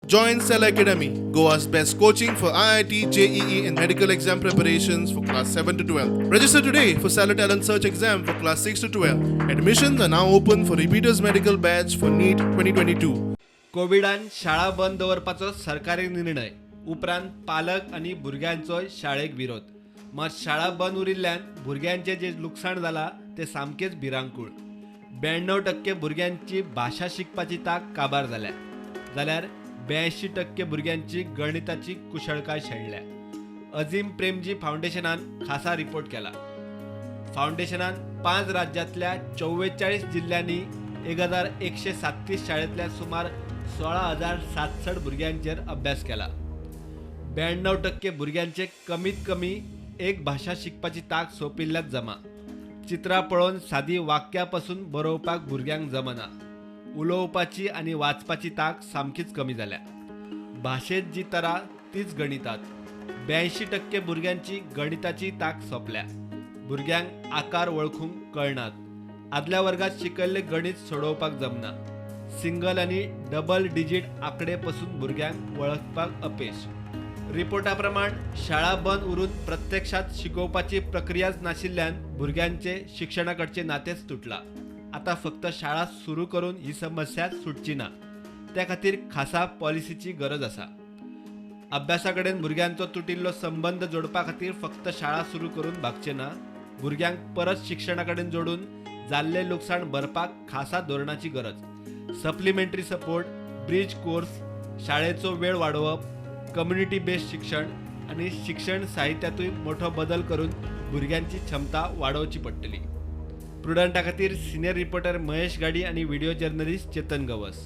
Join Cell Academy, Goa's best coaching for IIT, JEE, and medical exam preparations for class 7 to 12. Register today for Cell Talent Search exam for class 6 to 12. Admissions are now open for repeaters medical batch for NEET 2022. कोविडान शाळा बंद दवरपाचो सरकारी निर्णय उपरांत पालक आनी भुरग्यांचो शाळेक विरोध. मात शाळा बंद उरिल्ल्यान भुरग्यांचे जे लुकसाण जाला ते सामकेच भिरांकूळ. 92% भुरग्यांची भाशा शिकपाची तांक काबार जाल्या, जाल्यार 82% भुरग्यांची गणिताची कुशळकाय शेणल्या. अजीम प्रेमजी फाउंडेशनान खासा रिपोर्ट केला. फाउंडेशनान 5 राज्यांतल्या 44 जिल्ल्यांनी 1137 शाळेंतल्या सुमार 16,760 भुरग्यांचेर अभ्यास केला. 92% भुरग्यांचे कमीत कमी एक भाशा शिकपाची तांक सोंपिल्ल्यात जमा. चित्रां पळोवन सादी वाक्यां पासून बरोवपाक भुरग्यांक जमना. उलोवपाची आनी वाचपाची तांक सामकीच कमी जाल्या. भाशेंत जी तरा तीच गणितात. 82% भुरग्यांची गणिताची तांक सोंपल्या. भुरग्यांक आकार वळखूंक कळनात. आदल्या वर्गात शिकयल्ले गणित सोडोवपाक जमना. सिंगल आनी डबल डिजीट आंकडे पासून भुरग्यांक वळखपाक अपेस. रिपोर्टा प्रमाण शाळा बंद उरून प्रत्यक्षात शिकोवपाची प्रक्रियाच नाशिल्ल्यान भुरग्यांचे शिक्षणाकडचे नातेच तुटला. आता फक्त शाळा सुरू करून ही समस्या सुटची ना. त्या खातीर खासा पॉलिसीची गरज आसा. अभ्यासा कडेन भुरग्यांचो तुटिल्लो संबंद जोडपा खातीर फक्त शाळा सुरू करून भागचे ना. भुरग्यांक परत शिक्षणा कडेन जोडून जाल्ले लुकसाण भरपाक खासा धोरणाची गरज. सप्लिमेंटरी सपोर्ट, ब्रिज कोर्स, शाळेचो वेळ वाडोवप, कम्युनिटी बेस्ड शिक्षण आनी शिक्षण साहित्यातूय मोठो बदल करून भुरग्यांची क्षमता वाडोवची पडटली. प्रुडंटा खातीर सिनियर रिपोर्टर महेश गाडी आनी व्हिडिओ जर्नलिस्ट चेतन गवस.